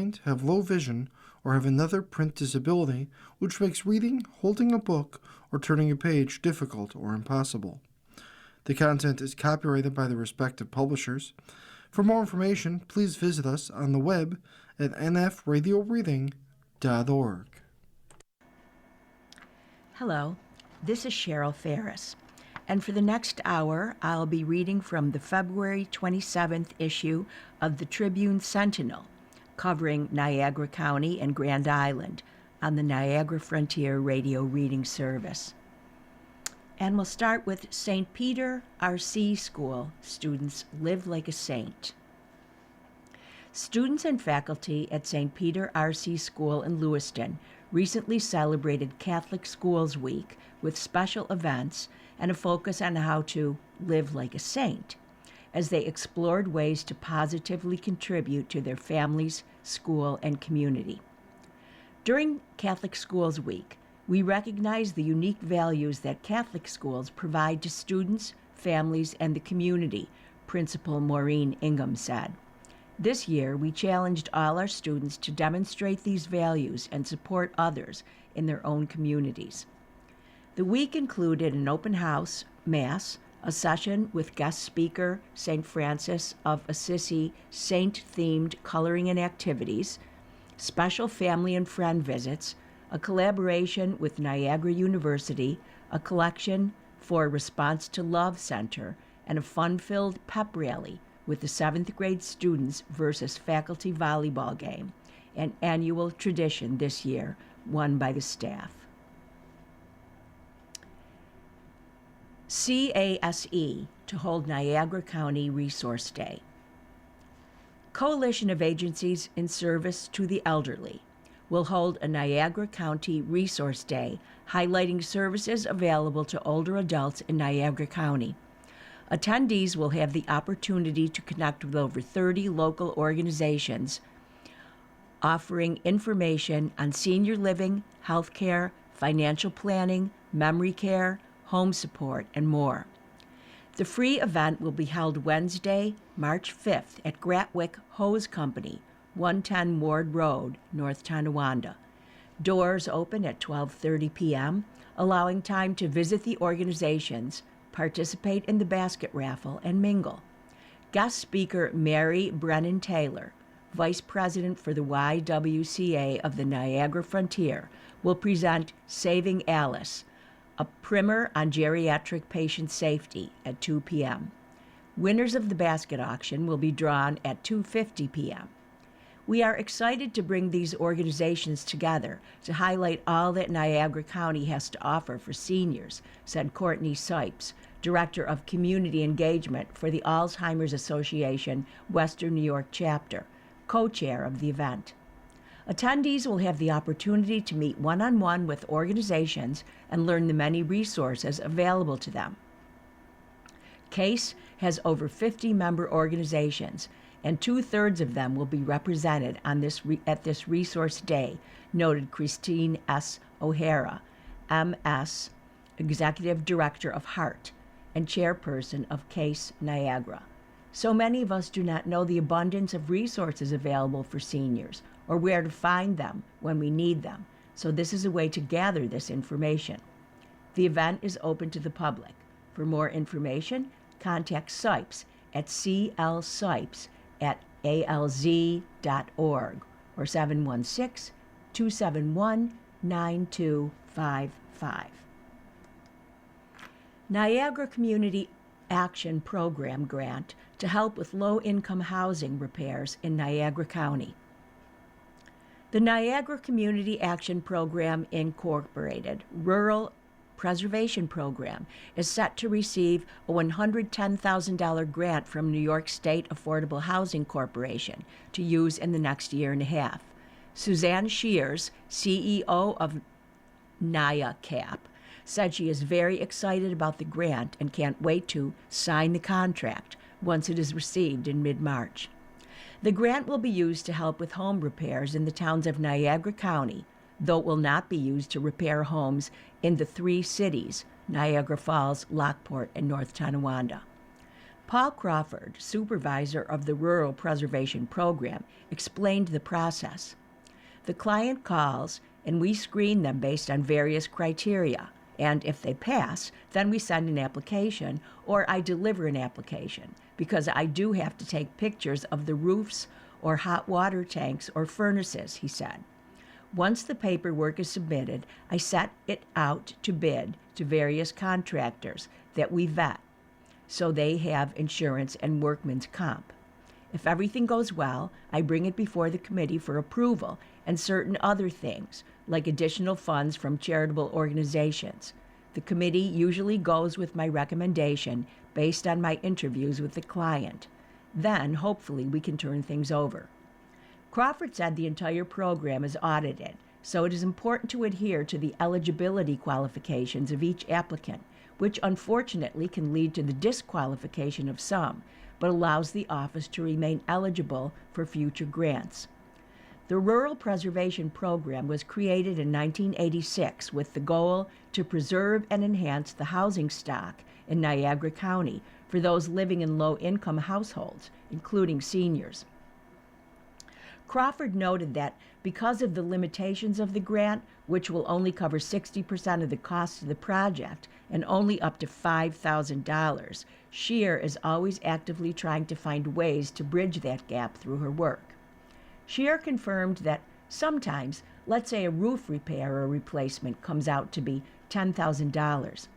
blind, have low vision, or have another print disability which makes reading, holding a book, or turning a page difficult or impossible. The content is copyrighted by the respective publishers. For more information, please visit us on the web at nfradioreading.org. Hello, this is Cheryl Ferris, and for the next hour, I'll be reading from the February 27th issue of the Tribune Sentinel, covering Niagara County and Grand Island on the Niagara Frontier Radio Reading Service. And we'll start with St. Peter R.C. School, Students Live Like a Saint. Students and faculty at St. Peter R.C. School in Lewiston recently celebrated Catholic Schools Week with special events and a focus on how to live like a saint, as they explored ways to positively contribute to their families, school, and community. During Catholic Schools Week, we recognize the unique values that Catholic schools provide to students, families, and the community, Principal Maureen Ingham said. This year, we challenged all our students to demonstrate these values and support others in their own communities. The week included an open house, mass, a session with guest speaker St. Francis of Assisi saint-themed coloring and activities, special family and friend visits, a collaboration with Niagara University, a collection for Response to Love Center, and a fun-filled pep rally with the 7th grade students versus faculty volleyball game, an annual tradition this year, won by the staff. CASE to hold Niagara County Resource Day. Coalition of Agencies in Service to the Elderly will hold a Niagara County Resource Day highlighting services available to older adults in Niagara County. Attendees will have the opportunity to connect with over 30 local organizations offering information on senior living, healthcare, financial planning, memory care, home support, and more. The free event will be held Wednesday, March 5th at Gratwick Hose Company, 110 Ward Road, North Tonawanda. Doors open at 12:30 p.m., allowing time to visit the organizations, participate in the basket raffle, and mingle. Guest speaker Mary Brennan Taylor, Vice President for the YWCA of the Niagara Frontier, will present Saving Alice, a primer on geriatric patient safety at 2 p.m. Winners of the basket auction will be drawn at 2:50 p.m. We are excited to bring these organizations together to highlight all that Niagara County has to offer for seniors, said Courtney Sipes, Director of Community Engagement for the Alzheimer's Association Western New York Chapter, co-chair of the event. Attendees will have the opportunity to meet one-on-one with organizations and learn the many resources available to them. CASE has over 50 member organizations, and 2/3 of them will be represented on at this resource day, noted Christine S. O'Hara, MS, Executive Director of HEART, and Chairperson of CASE Niagara. So many of us do not know the abundance of resources available for seniors or where to find them when we need them, so this is a way to gather this information. The event is open to the public. For more information, contact Sipes at clsipes@alz.org or 716-271-9255. Niagara Community Action Program grant to help with low-income housing repairs in Niagara County. The Niagara Community Action Program Incorporated Rural Preservation Program is set to receive a $110,000 grant from New York State Affordable Housing Corporation to use in the next year and a half. Suzanne Shears, CEO of NIACAP, said she is very excited about the grant and can't wait to sign the contract once it is received in mid-March. The grant will be used to help with home repairs in the towns of Niagara County, though it will not be used to repair homes in the 3 cities, Niagara Falls, Lockport, and North Tonawanda. Paul Crawford, supervisor of the Rural Preservation Program, explained the process. The client calls, and we screen them based on various criteria. And if they pass, then we send an application, or I deliver an application, because I do have to take pictures of the roofs or hot water tanks or furnaces, he said. Once the paperwork is submitted, I set it out to bid to various contractors that we vet, so they have insurance and workman's comp. If everything goes well, I bring it before the committee for approval and certain other things, like additional funds from charitable organizations. The committee usually goes with my recommendation based on my interviews with the client. Then, hopefully, we can turn things over. Crawford said the entire program is audited, so it is important to adhere to the eligibility qualifications of each applicant, which unfortunately can lead to the disqualification of some, but allows the office to remain eligible for future grants. The Rural Preservation Program was created in 1986 with the goal to preserve and enhance the housing stock in Niagara County for those living in low-income households, including seniors. Crawford noted that because of the limitations of the grant, which will only cover 60% of the cost of the project and only up to $5,000, Scheer is always actively trying to find ways to bridge that gap through her work. Scheer confirmed that sometimes, let's say a roof repair or replacement comes out to be $10,000.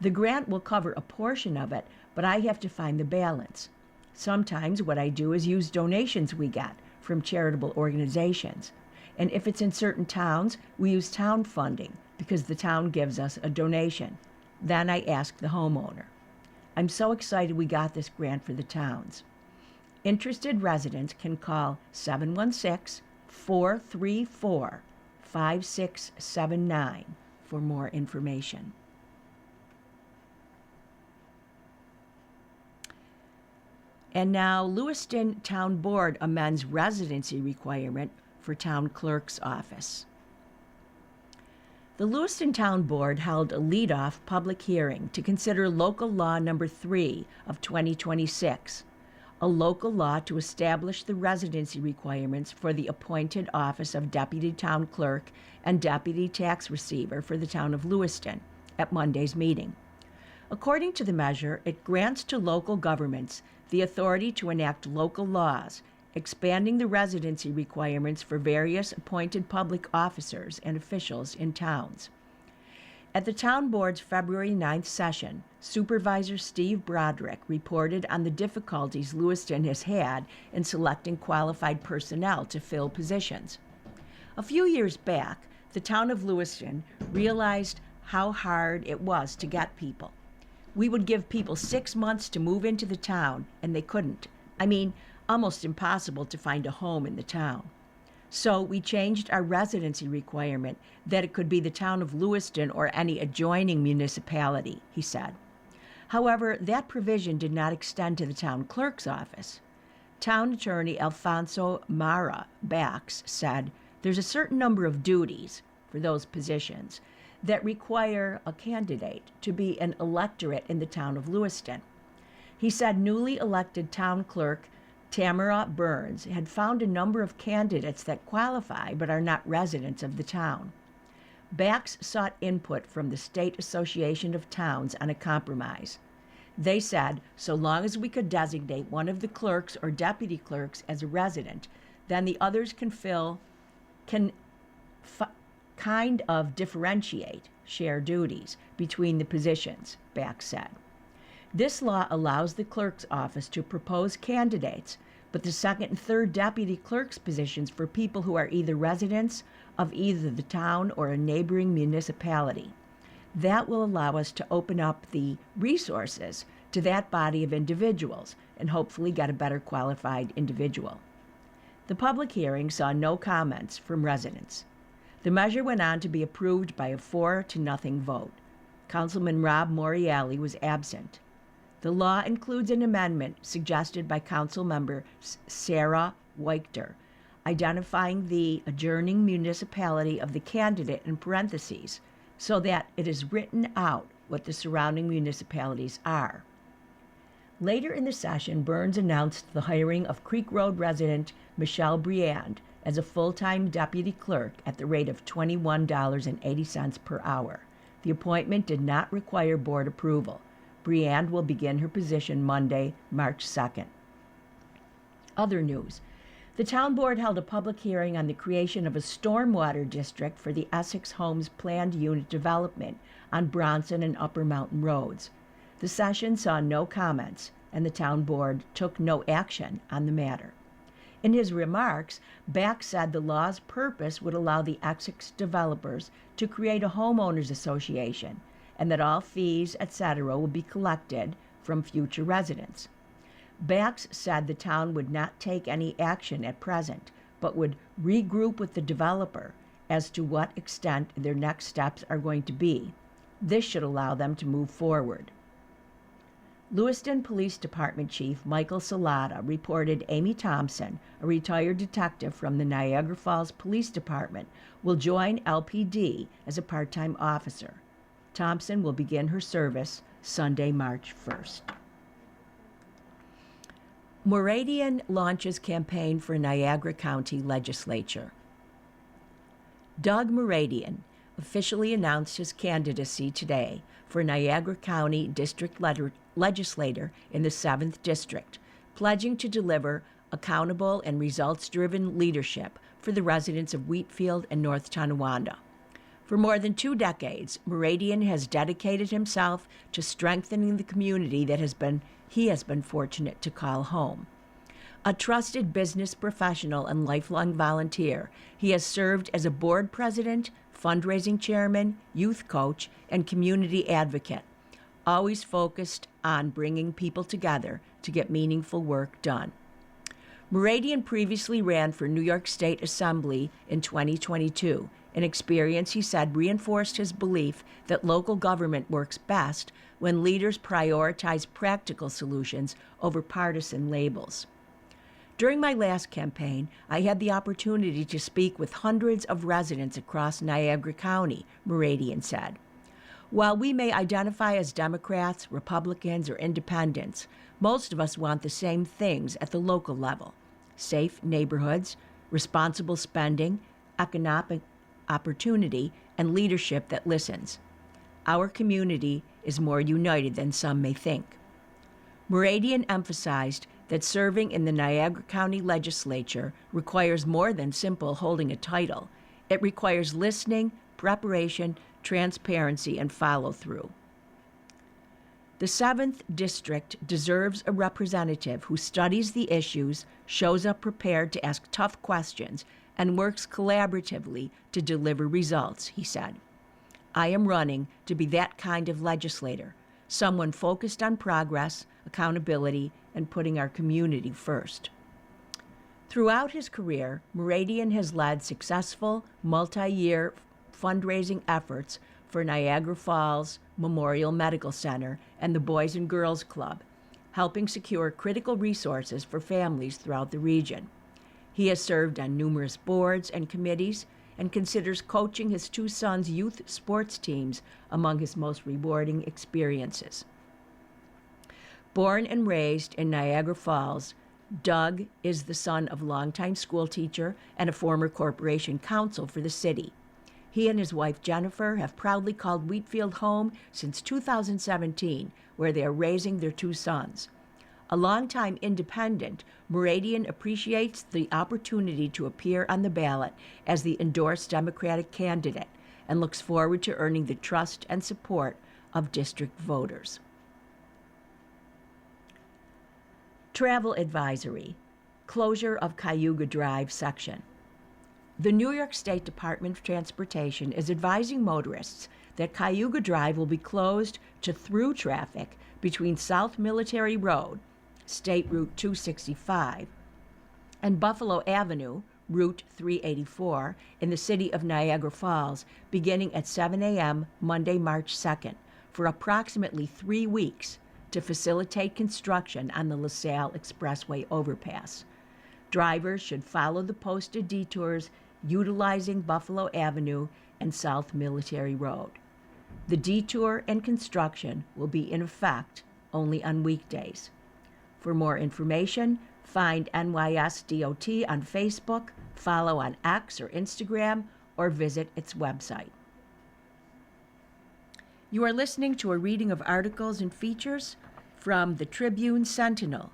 The grant will cover a portion of it, but I have to find the balance. Sometimes what I do is use donations we get from charitable organizations. And if it's in certain towns, we use town funding because the town gives us a donation. Then I ask the homeowner. I'm so excited we got this grant for the towns. Interested residents can call 716-434-5679 for more information. And now, Lewiston Town Board amends residency requirement for Town Clerk's office. The Lewiston Town Board held a lead-off public hearing to consider Local Law Number 3 of 2026, a local law to establish the residency requirements for the appointed office of Deputy Town Clerk and Deputy Tax Receiver for the town of Lewiston at Monday's meeting. According to the measure, it grants to local governments the authority to enact local laws, expanding the residency requirements for various appointed public officers and officials in towns. At the Town Board's February 9th session, Supervisor Steve Broderick reported on the difficulties Lewiston has had in selecting qualified personnel to fill positions. A few years back, the town of Lewiston realized how hard it was to get people. We would give people 6 months to move into the town, and they couldn't. I mean, almost impossible to find a home in the town. So we changed our residency requirement that it could be the town of Lewiston or any adjoining municipality, he said. However, that provision did not extend to the town clerk's office. Town attorney Alfonso Mara Bax said there's a certain number of duties for those positions that require a candidate to be an electorate in the town of Lewiston. He said newly elected town clerk Tamara Burns had found a number of candidates that qualify but are not residents of the town. Bax sought input from the State Association of Towns on a compromise. They said so long as we could designate one of the clerks or deputy clerks as a resident, then the others can kind of differentiate, share duties between the positions, Bax said. This law allows the clerk's office to propose candidates, but the second and third deputy clerk's positions for people who are either residents of either the town or a neighboring municipality. That will allow us to open up the resources to that body of individuals and hopefully get a better qualified individual. The public hearing saw no comments from residents. The measure went on to be approved by a 4-0 vote. Councilman Rob Moriali was absent. The law includes an amendment suggested by Councilmember Sarah Weichter, identifying the adjourning municipality of the candidate in parentheses so that it is written out what the surrounding municipalities are. Later in the session, Burns announced the hiring of Creek Road resident Michelle Briand as a full-time deputy clerk at the rate of $21.80 per hour. The appointment did not require board approval. Briand will begin her position Monday, March 2nd. Other news. The town board held a public hearing on the creation of a stormwater district for the Essex Homes planned unit development on Bronson and Upper Mountain Roads. The session saw no comments, and the town board took no action on the matter. In his remarks, Back said the law's purpose would allow the Essex developers to create a homeowners association, and that all fees, etc., will be collected from future residents. Bax said the town would not take any action at present, but would regroup with the developer as to what extent their next steps are going to be. This should allow them to move forward. Lewiston Police Department Chief Michael Salata reported Amy Thompson, a retired detective from the Niagara Falls Police Department, will join LPD as a part-time officer. Thompson will begin her service Sunday, March 1st. Moravian launches campaign for Niagara County Legislature. Doug Moravian officially announced his candidacy today for Niagara County District Legislator in the 7th District, pledging to deliver accountable and results-driven leadership for the residents of Wheatfield and North Tonawanda. For more than 2 decades, Moravian has dedicated himself to strengthening the community that he has been fortunate to call home. A trusted business professional and lifelong volunteer, he has served as a board president, fundraising chairman, youth coach, and community advocate, always focused on bringing people together to get meaningful work done. Moravian previously ran for New York State Assembly in 2022, an experience he said reinforced his belief that local government works best when leaders prioritize practical solutions over partisan labels. During my last campaign, I had the opportunity to speak with hundreds of residents across Niagara County, Moravian said. While we may identify as Democrats, Republicans, or Independents, most of us want the same things at the local level: safe neighborhoods, responsible spending, economic opportunity, and leadership that listens. Our community is more united than some may think. Moravian emphasized that serving in the Niagara County Legislature requires more than simple holding a title. It requires listening, preparation, transparency, and follow-through. The 7th District deserves a representative who studies the issues, shows up prepared to ask tough questions, and works collaboratively to deliver results, he said. I am running to be that kind of legislator, someone focused on progress, accountability, and putting our community first. Throughout his career, Moravian has led successful multi-year fundraising efforts for Niagara Falls Memorial Medical Center and the Boys and Girls Club, helping secure critical resources for families throughout the region. He has served on numerous boards and committees and considers coaching his 2 sons' youth sports teams among his most rewarding experiences. Born and raised in Niagara Falls, Doug is the son of a longtime school teacher and a former corporation counsel for the city. He and his wife Jennifer have proudly called Wheatfield home since 2017, where they are raising their 2 sons. A longtime independent, Moravian appreciates the opportunity to appear on the ballot as the endorsed Democratic candidate and looks forward to earning the trust and support of district voters. Travel advisory: closure of Cayuga Drive section. The New York State Department of Transportation is advising motorists that Cayuga Drive will be closed to through traffic between South Military Road, State Route 265, and Buffalo Avenue, Route 384, in the city of Niagara Falls, beginning at 7 a.m. Monday, March 2nd, for approximately 3 weeks to facilitate construction on the LaSalle Expressway overpass. Drivers should follow the posted detours utilizing Buffalo Avenue and South Military Road. The detour and construction will be in effect only on weekdays. For more information, find NYSDOT on Facebook, follow on X or Instagram, or visit its website. You are listening to a reading of articles and features from the Tribune Sentinel,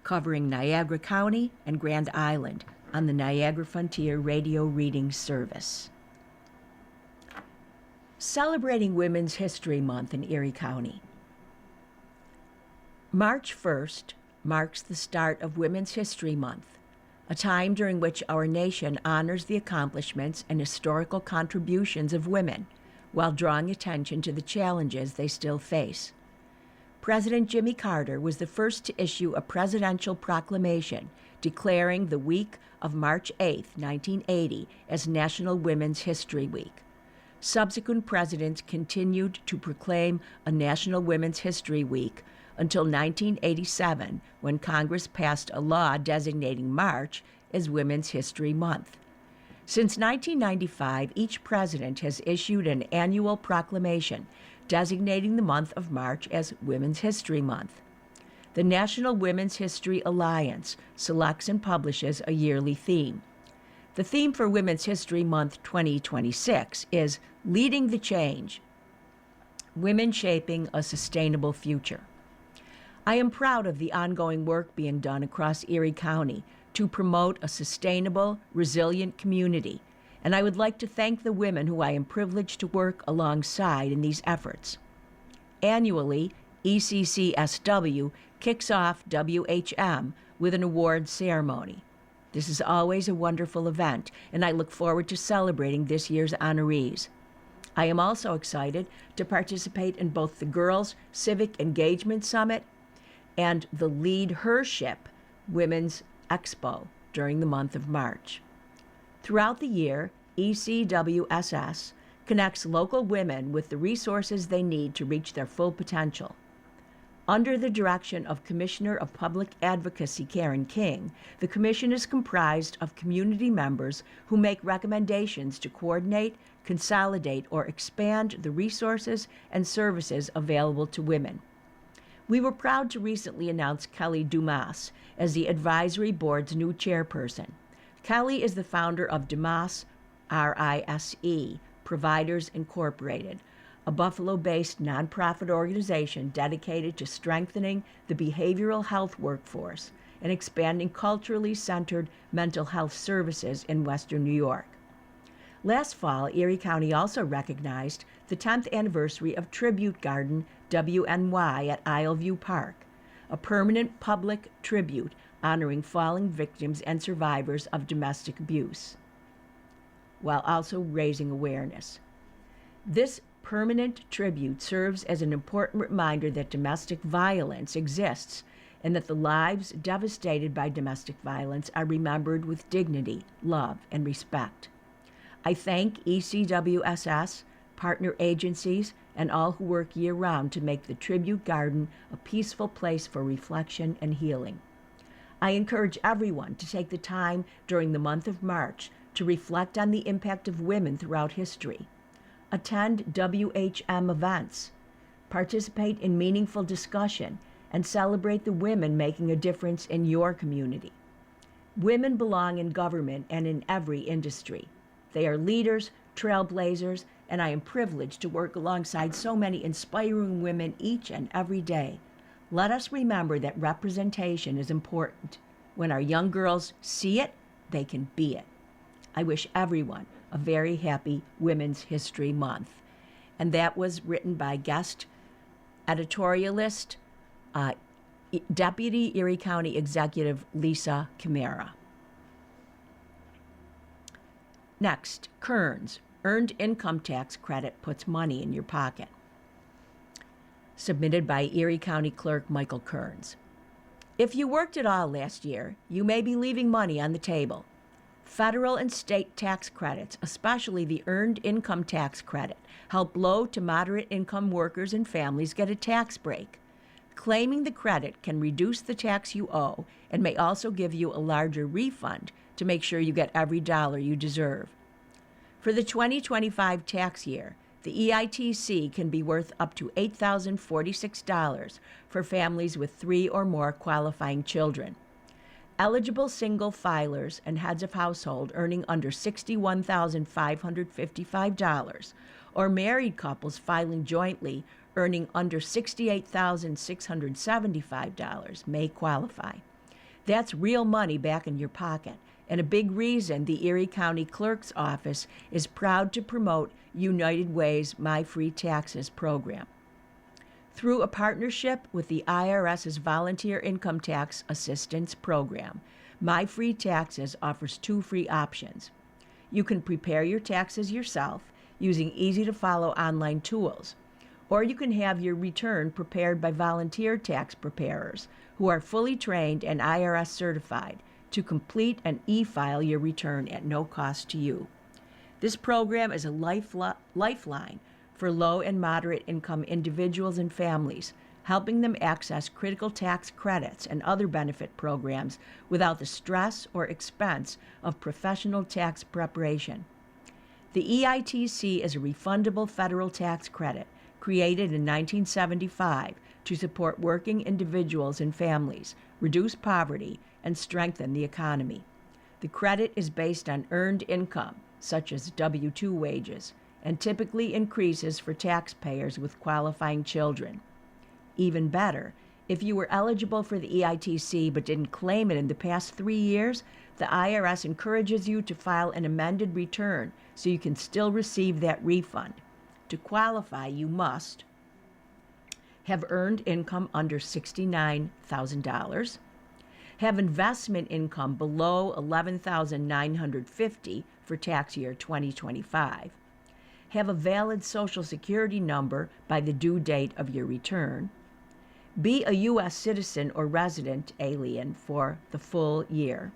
covering Niagara County and Grand Island on the Niagara Frontier Radio Reading Service. Celebrating Women's History Month in Erie County. March 1st marks the start of Women's History Month, a time during which our nation honors the accomplishments and historical contributions of women while drawing attention to the challenges they still face. President Jimmy Carter was the first to issue a presidential proclamation declaring the week of March 8, 1980, as National Women's History Week. Subsequent presidents continued to proclaim a National Women's History Week until 1987, when Congress passed a law designating March as Women's History Month. Since 1995, each president has issued an annual proclamation designating the month of March as Women's History Month. The National Women's History Alliance selects and publishes a yearly theme. The theme for Women's History Month 2026 is Leading the Change, Women Shaping a Sustainable Future. I am proud of the ongoing work being done across Erie County to promote a sustainable, resilient community, and I would like to thank the women who I am privileged to work alongside in these efforts. Annually, ECCSW kicks off WHM with an awards ceremony. This is always a wonderful event, and I look forward to celebrating this year's honorees. I am also excited to participate in both the Girls Civic Engagement Summit and the Lead Hership Women's Expo during the month of March. Throughout the year, ECWSS connects local women with the resources they need to reach their full potential. Under the direction of Commissioner of Public Advocacy Karen King, the Commission is comprised of community members who make recommendations to coordinate, consolidate, or expand the resources and services available to women. We were proud to recently announce Kelly Dumas as the Advisory Board's new chairperson. Kelly is the founder of Dumas RISE, Providers Incorporated, a Buffalo-based nonprofit organization dedicated to strengthening the behavioral health workforce and expanding culturally centered mental health services in Western New York. Last fall, Erie County also recognized the 10th anniversary of Tribute Garden WNY at Isleview Park, a permanent public tribute honoring fallen victims and survivors of domestic abuse, while also raising awareness. This permanent tribute serves as an important reminder that domestic violence exists and that the lives devastated by domestic violence are remembered with dignity, love, and respect. I thank ECWSS, partner agencies, and all who work year-round to make the Tribute Garden a peaceful place for reflection and healing. I encourage everyone to take the time during the month of March to reflect on the impact of women throughout history. Attend WHM events, participate in meaningful discussion, and celebrate the women making a difference in your community. Women belong in government and in every industry. They are leaders, trailblazers, and I am privileged to work alongside so many inspiring women each and every day. Let us remember that representation is important. When our young girls see it, they can be it. I wish everyone a very happy Women's History Month. And that was written by guest editorialist, Deputy Erie County Executive Lisa Camara. Next, Kearns, Earned Income Tax Credit puts money in your pocket. Submitted by Erie County Clerk Michael Kearns. If you worked at all last year, you may be leaving money on the table. Federal and state tax credits, especially the Earned Income Tax Credit, help low to moderate income workers and families get a tax break. Claiming the credit can reduce the tax you owe and may also give you a larger refund to make sure you get every dollar you deserve. For the 2025 tax year, The EITC can be worth up to $8,046 for families with 3 or more qualifying children. Eligible single filers and heads of household earning under $61,555 or married couples filing jointly earning under $68,675 may qualify. That's real money back in your pocket, and a big reason the Erie County Clerk's Office is proud to promote United Way's My Free Taxes program. Through a partnership with the IRS's Volunteer Income Tax Assistance Program, My Free Taxes offers 2 free options. You can prepare your taxes yourself using easy-to-follow online tools, or you can have your return prepared by volunteer tax preparers who are fully trained and IRS certified to complete and e-file your return at no cost to you. This program is a lifeline for low and moderate income individuals and families, helping them access critical tax credits and other benefit programs without the stress or expense of professional tax preparation. The EITC is a refundable federal tax credit created in 1975 to support working individuals and families, reduce poverty, and strengthen the economy. The credit is based on earned income, such as W-2 wages, and typically increases for taxpayers with qualifying children. Even better, if you were eligible for the EITC but didn't claim it in the past 3 years, the IRS encourages you to file an amended return so you can still receive that refund. To qualify, you must have earned income under $69,000, have investment income below $11,950 for tax year 2025, have a valid Social Security number by the due date of your return, be a U.S. citizen or resident alien for the full year,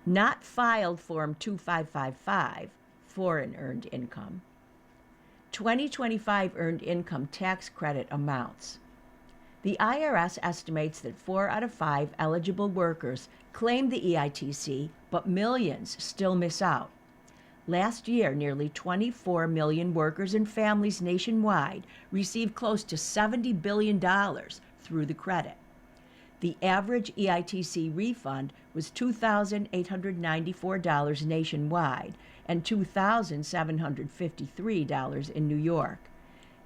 not filed Form 2555, foreign earned income, 2025 earned income tax credit amounts. The IRS estimates that 4 out of 5 eligible workers claim the EITC, but millions still miss out. Last year, nearly 24 million workers and families nationwide received close to $70 billion through the credit. The average EITC refund was $2,894 nationwide and $2,753 in New York.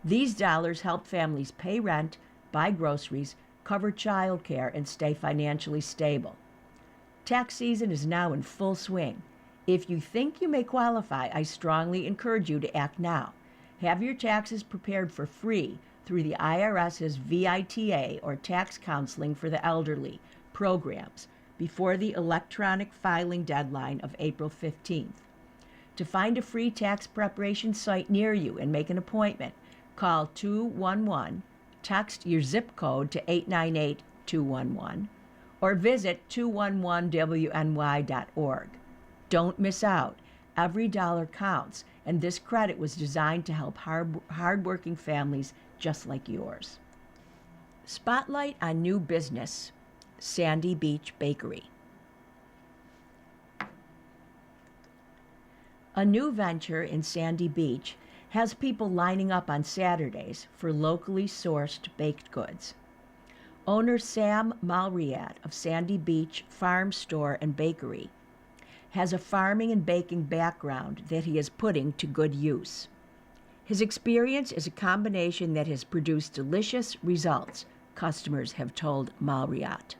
These dollars help families pay rent, buy groceries, cover child care, and stay financially stable. Tax season is now in full swing. If you think you may qualify, I strongly encourage you to act now. Have your taxes prepared for free through the IRS's VITA, or Tax Counseling for the Elderly, programs before the electronic filing deadline of April 15th. To find a free tax preparation site near you and make an appointment, call 211, text your zip code to 898-211, or visit 211wny.org. Don't miss out. Every dollar counts, and this credit was designed to help hardworking families just like yours. Spotlight on new business, Sandy Beach Bakery. A new venture in Sandy Beach has people lining up on Saturdays for locally sourced baked goods. Owner Sam Malriat of Sandy Beach Farm Store and Bakery has a farming and baking background that he is putting to good use. His experience is a combination that has produced delicious results, customers have told Malriat.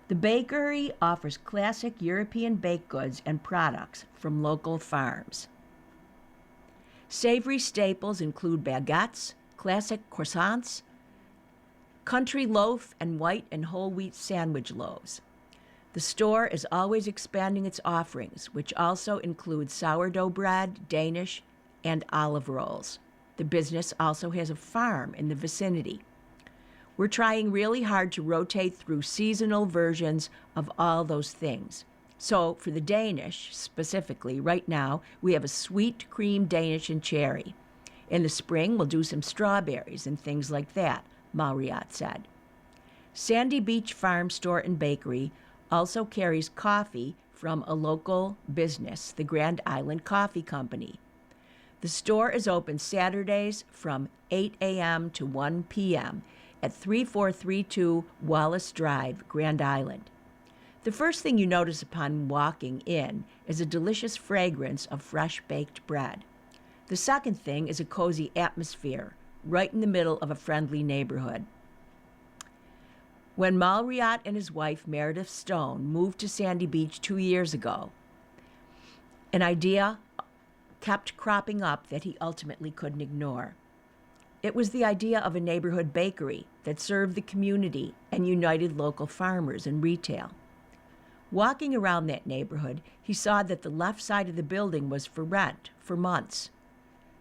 The bakery offers classic European baked goods and products from local farms. Savory staples include baguettes, classic croissants, country loaf, and white and whole wheat sandwich loaves. The store is always expanding its offerings, which also include sourdough bread, Danish, and olive rolls. The business also has a farm in the vicinity. We're trying really hard to rotate through seasonal versions of all those things. So for the Danish, specifically, right now, we have a sweet cream Danish and cherry. In the spring, we'll do some strawberries and things like that, Malriat said. Sandy Beach Farm Store and Bakery also carries coffee from a local business, the Grand Island Coffee Company. The store is open Saturdays from 8 a.m. to 1 p.m. at 3432 Wallace Drive, Grand Island. The first thing you notice upon walking in is a delicious fragrance of fresh baked bread. The second thing is a cozy atmosphere, right in the middle of a friendly neighborhood. When Malriat and his wife, Meredith Stone, moved to Sandy Beach 2 years ago, an idea kept cropping up that he ultimately couldn't ignore. It was the idea of a neighborhood bakery that served the community and united local farmers and retail. Walking around that neighborhood, he saw that the left side of the building was for rent for months.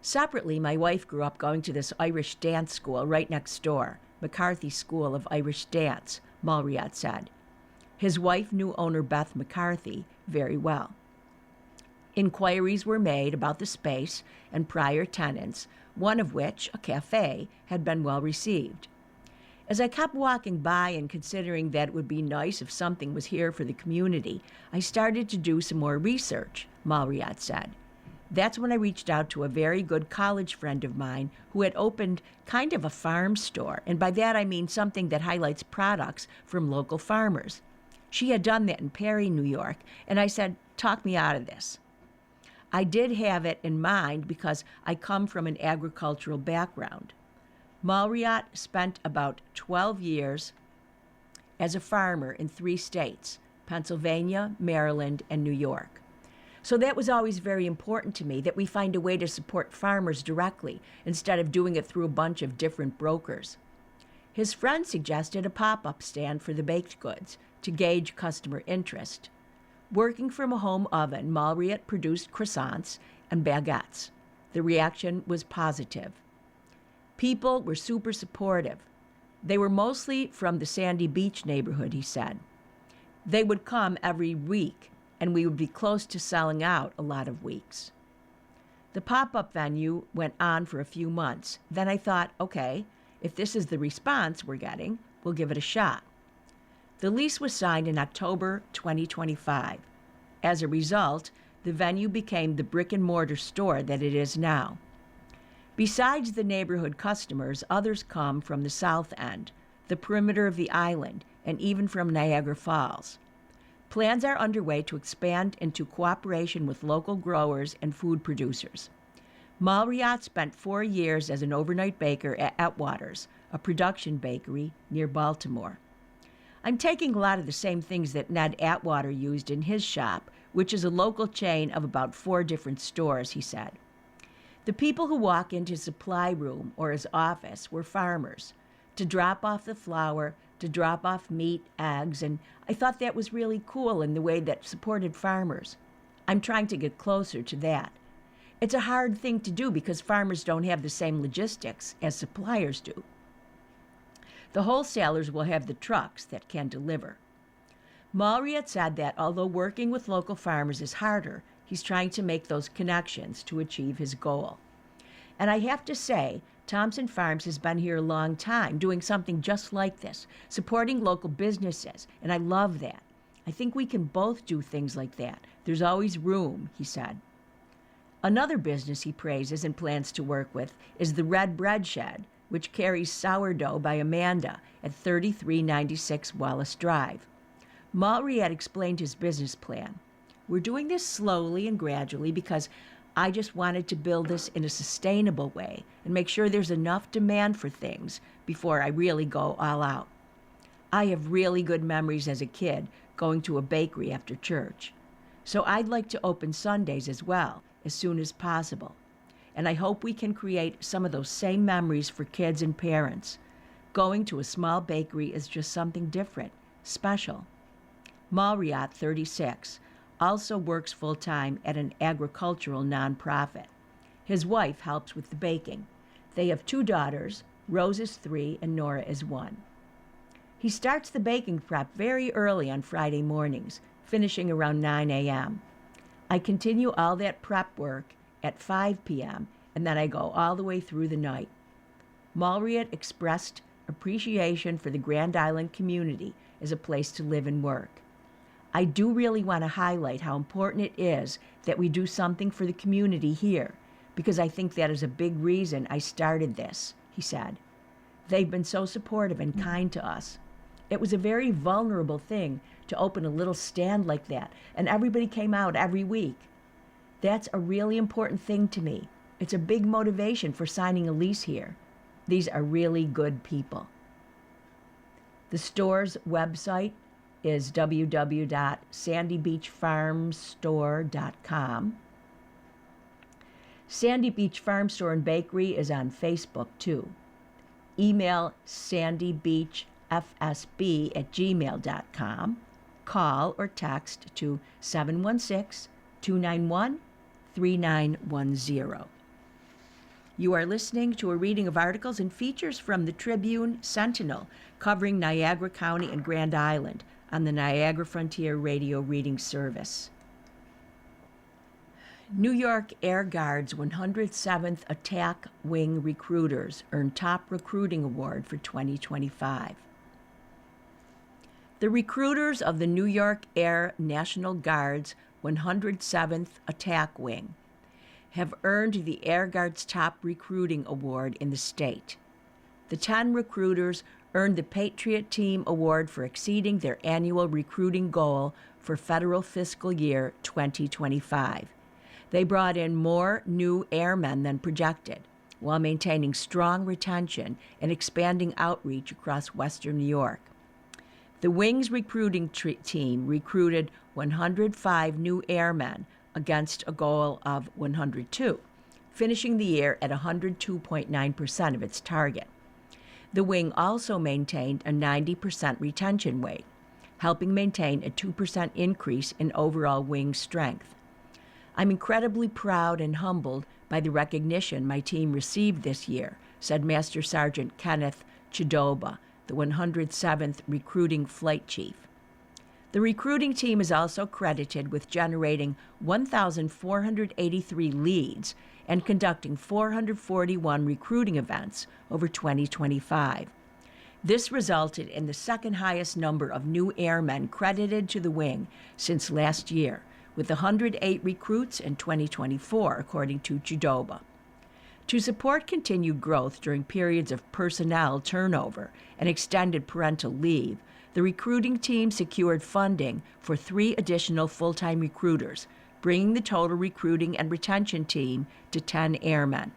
Separately, my wife grew up going to this Irish dance school right next door, McCarthy School of Irish Dance, Malriat said. His wife knew owner Beth McCarthy very well. Inquiries were made about the space and prior tenants, one of which, a cafe, had been well received. As I kept walking by and considering that it would be nice if something was here for the community, I started to do some more research, Malriat said. That's when I reached out to a very good college friend of mine who had opened kind of a farm store, and by that I mean something that highlights products from local farmers. She had done that in Perry, New York, and I said, talk me out of this. I did have it in mind because I come from an agricultural background. Malriat spent about 12 years as a farmer in 3 states, Pennsylvania, Maryland, and New York. So that was always very important to me, that we find a way to support farmers directly instead of doing it through a bunch of different brokers. His friend suggested a pop-up stand for the baked goods to gauge customer interest. Working from a home oven, Malriat produced croissants and baguettes. The reaction was positive. People were super supportive. They were mostly from the Sandy Beach neighborhood, he said. They would come every week, and we would be close to selling out a lot of weeks. The pop-up venue went on for a few months. Then I thought, okay, if this is the response we're getting, we'll give it a shot. The lease was signed in October 2025. As a result, the venue became the brick-and-mortar store that it is now. Besides the neighborhood customers, others come from the South End, the perimeter of the island, and even from Niagara Falls. Plans are underway to expand into cooperation with local growers and food producers. Malriat spent 4 years as an overnight baker at Atwater's, a production bakery near Baltimore. I'm taking a lot of the same things that Ned Atwater used in his shop, which is a local chain of about 4 different stores, he said. The people who walk into his supply room or his office were farmers, to drop off the flour, to drop off meat, eggs, and I thought that was really cool in the way that supported farmers. I'm trying to get closer to that. It's a hard thing to do because farmers don't have the same logistics as suppliers do. The wholesalers will have the trucks that can deliver. Malriat said that although working with local farmers is harder, he's trying to make those connections to achieve his goal. And I have to say, Thompson Farms has been here a long time, doing something just like this, supporting local businesses, and I love that. I think we can both do things like that. There's always room, he said. Another business he praises and plans to work with is the Red Bread Shed, which carries sourdough by Amanda at 3396 Wallace Drive. Malriat explained his business plan. We're doing this slowly and gradually because I just wanted to build this in a sustainable way and make sure there's enough demand for things before I really go all out. I have really good memories as a kid going to a bakery after church. So I'd like to open Sundays as well, as soon as possible. And I hope we can create some of those same memories for kids and parents. Going to a small bakery is just something different, special. Malriat, 36, also works full-time at an agricultural nonprofit. His wife helps with the baking. They have 2 daughters, Rose is 3 and Nora is 1. He starts the baking prep very early on Friday mornings, finishing around 9 a.m. I continue all that prep work at 5 p.m., and then I go all the way through the night. Malriat expressed appreciation for the Grand Island community as a place to live and work. I do really want to highlight how important it is that we do something for the community here, because I think that is a big reason I started this, he said. They've been so supportive and kind to us. It was a very vulnerable thing to open a little stand like that, and everybody came out every week. That's a really important thing to me. It's a big motivation for signing a lease here. These are really good people. The store's website is www.sandybeachfarmstore.com. Sandy Beach Farm Store and Bakery is on Facebook too. Email sandybeachfsb@gmail.com. Call or text to 716-291-3910. You are listening to a reading of articles and features from the Tribune Sentinel covering Niagara County and Grand Island on the Niagara Frontier Radio Reading Service. New York Air Guard's 107th Attack Wing recruiters earned Top Recruiting Award for 2025. The recruiters of the New York Air National Guard's 107th Attack Wing have earned the Air Guard's Top Recruiting Award in the state. The 10 recruiters earned the Patriot Team Award for exceeding their annual recruiting goal for federal fiscal year 2025. They brought in more new airmen than projected, while maintaining strong retention and expanding outreach across Western New York. The Wing's recruiting team recruited 105 new airmen against a goal of 102, finishing the year at 102.9% of its target. The Wing also maintained a 90% retention rate, helping maintain a 2% increase in overall Wing strength. I'm incredibly proud and humbled by the recognition my team received this year, said Master Sergeant Kenneth Chidoba, the 107th Recruiting Flight Chief. The recruiting team is also credited with generating 1,483 leads and conducting 441 recruiting events over 2025. This resulted in the second highest number of new airmen credited to the Wing since last year, with 108 recruits in 2024, according to Chidoba. To support continued growth during periods of personnel turnover and extended parental leave, the recruiting team secured funding for 3 additional full-time recruiters, bringing the total recruiting and retention team to 10 airmen.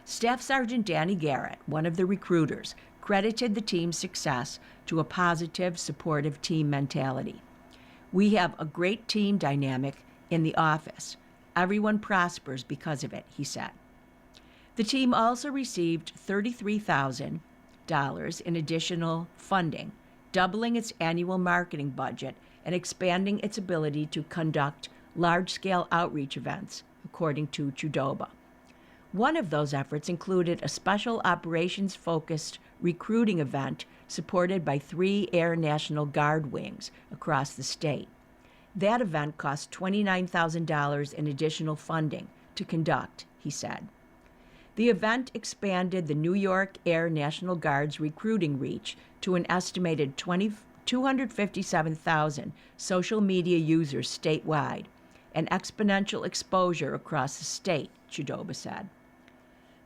Staff Sergeant Danny Garrett, one of the recruiters, credited the team's success to a positive, supportive team mentality. We have a great team dynamic in the office. Everyone prospers because of it, he said. The team also received $33,000 in additional funding, doubling its annual marketing budget and expanding its ability to conduct large-scale outreach events, according to Chidoba. One of those efforts included a special operations-focused recruiting event supported by 3 Air National Guard wings across the state. That event cost $29,000 in additional funding to conduct, he said. The event expanded the New York Air National Guard's recruiting reach to an estimated 257,000 social media users statewide, and exponential exposure across the state, Chidoba said.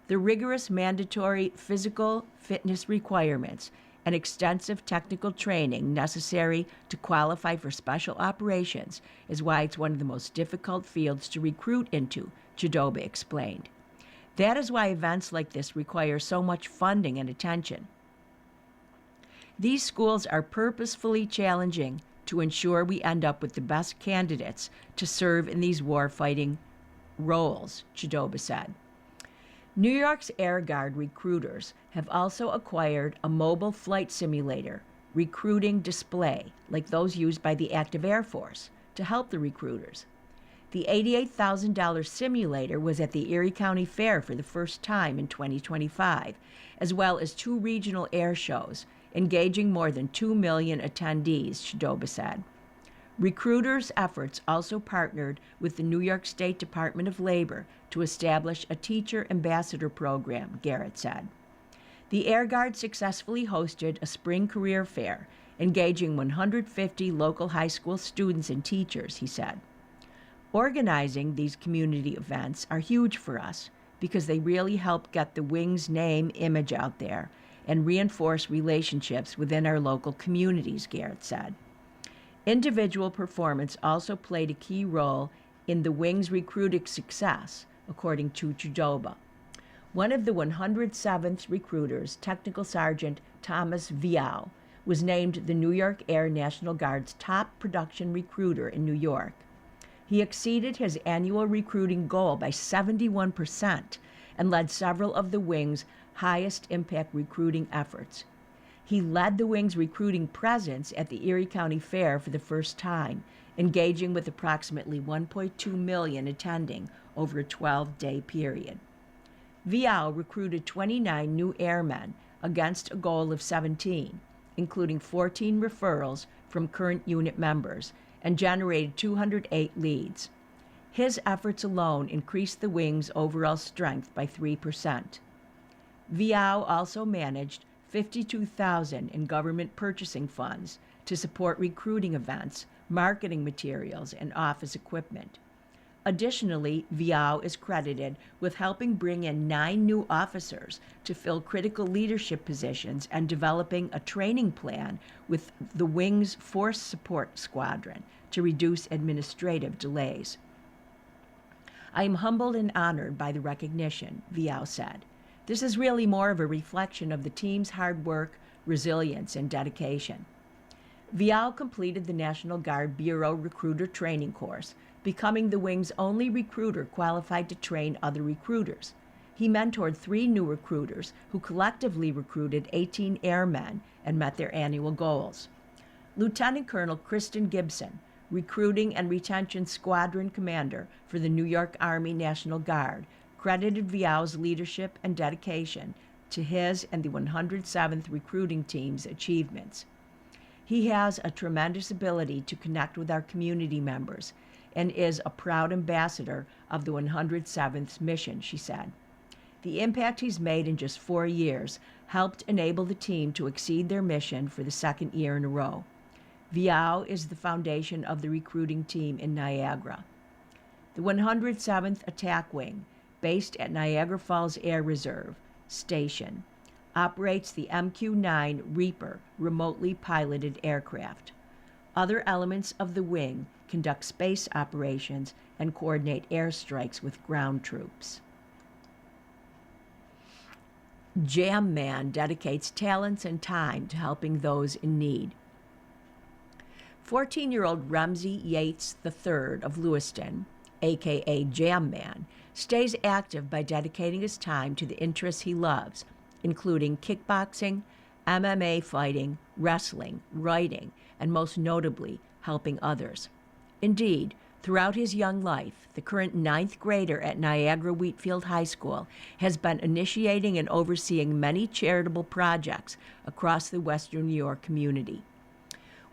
The rigorous mandatory physical fitness requirements and extensive technical training necessary to qualify for special operations is why it's one of the most difficult fields to recruit into, Chidoba explained. That is why events like this require so much funding and attention. These schools are purposefully challenging to ensure we end up with the best candidates to serve in these warfighting roles, Chidoba said. New York's Air Guard recruiters have also acquired a mobile flight simulator recruiting display like those used by the Active Air Force to help the recruiters. The $88,000 simulator was at the Erie County Fair for the first time in 2025, as well as 2 regional air shows, engaging more than 2 million attendees, Chidoba said. Recruiters' efforts also partnered with the New York State Department of Labor to establish a teacher ambassador program, Garrett said. The Air Guard successfully hosted a spring career fair, engaging 150 local high school students and teachers, he said. Organizing these community events are huge for us because they really help get the Wings name image out there and reinforce relationships within our local communities, Garrett said. Individual performance also played a key role in the Wings recruiting success, according to Chudoba. One of the 107th recruiters, Technical Sergeant Thomas Viau, was named the New York Air National Guard's top production recruiter in New York. He exceeded his annual recruiting goal by 71% and led several of the Wing's highest impact recruiting efforts. He led the Wing's recruiting presence at the Erie County Fair for the first time, engaging with approximately 1.2 million attending over a 12-day period. Viau recruited 29 new airmen against a goal of 17, including 14 referrals from current unit members, and generated 208 leads. His efforts alone increased the Wing's overall strength by 3%. Viau also managed $52,000 in government purchasing funds to support recruiting events, marketing materials, and office equipment. Additionally, Viau is credited with helping bring in 9 new officers to fill critical leadership positions and developing a training plan with the Wing's Force Support Squadron to reduce administrative delays. I am humbled and honored by the recognition, Viau said. This is really more of a reflection of the team's hard work, resilience, and dedication. Viau completed the National Guard Bureau Recruiter Training Course, becoming the Wing's only recruiter qualified to train other recruiters. He mentored 3 new recruiters who collectively recruited 18 airmen and met their annual goals. Lieutenant Colonel Kristen Gibson, Recruiting and Retention Squadron Commander for the New York Army National Guard, credited Viau's leadership and dedication to his and the 107th recruiting team's achievements. He has a tremendous ability to connect with our community members and is a proud ambassador of the 107th mission, she said. The impact he's made in just 4 years helped enable the team to exceed their mission for the 2nd year in a row. Viau is the foundation of the recruiting team in Niagara. The 107th Attack Wing, based at Niagara Falls Air Reserve Station, operates the MQ-9 Reaper remotely piloted aircraft. Other elements of the wing conduct space operations and coordinate airstrikes with ground troops. Jam Man dedicates talents and time to helping those in need. 14-year-old Ramsey Yates III of Lewiston, aka Jam Man, stays active by dedicating his time to the interests he loves, including kickboxing, MMA fighting, wrestling, writing, and most notably, helping others. Indeed, throughout his young life, the current 9th grader at Niagara Wheatfield High School has been initiating and overseeing many charitable projects across the Western New York community.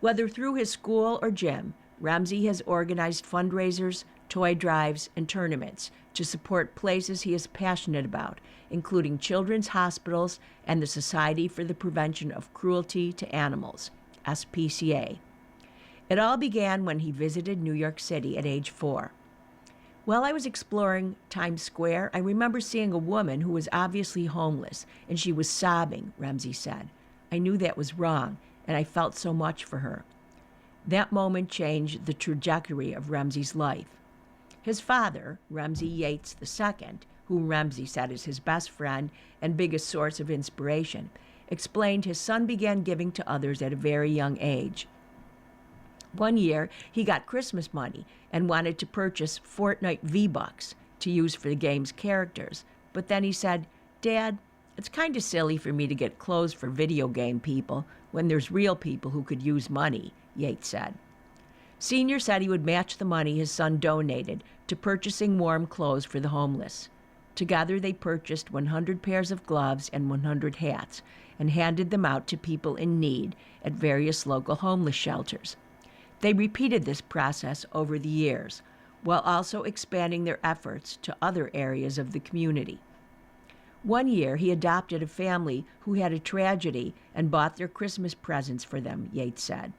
Whether through his school or gym, Ramsey has organized fundraisers, toy drives, and tournaments to support places he is passionate about, including children's hospitals and the Society for the Prevention of Cruelty to Animals, SPCA. It all began when he visited New York City at age 4. While I was exploring Times Square, I remember seeing a woman who was obviously homeless, and she was sobbing, Ramsey said. I knew that was wrong, and I felt so much for her. That moment changed the trajectory of Ramsey's life. His father, Ramsey Yates II, whom Ramsey said is his best friend and biggest source of inspiration, explained his son began giving to others at a very young age. One year, he got Christmas money and wanted to purchase Fortnite V-Bucks to use for the game's characters. But then he said, Dad, it's kind of silly for me to get clothes for video game people when there's real people who could use money, Yates said. Senior said he would match the money his son donated to purchasing warm clothes for the homeless. Together, they purchased 100 pairs of gloves and 100 hats and handed them out to people in need at various local homeless shelters. They repeated this process over the years, while also expanding their efforts to other areas of the community. One year, he adopted a family who had a tragedy and bought their Christmas presents for them, Yates said.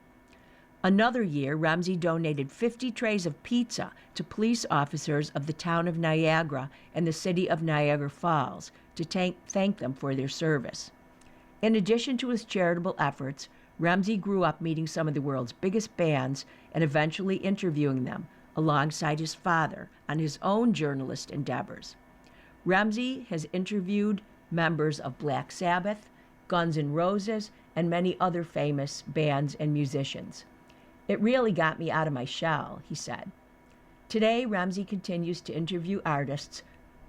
Another year, Ramsey donated 50 trays of pizza to police officers of the town of Niagara and the city of Niagara Falls to thank them for their service. In addition to his charitable efforts, Ramsey grew up meeting some of the world's biggest bands and eventually interviewing them alongside his father on his own journalist endeavors. Ramsey has interviewed members of Black Sabbath, Guns N' Roses, and many other famous bands and musicians. "It really got me out of my shell," he said. Today, Ramsey continues to interview artists,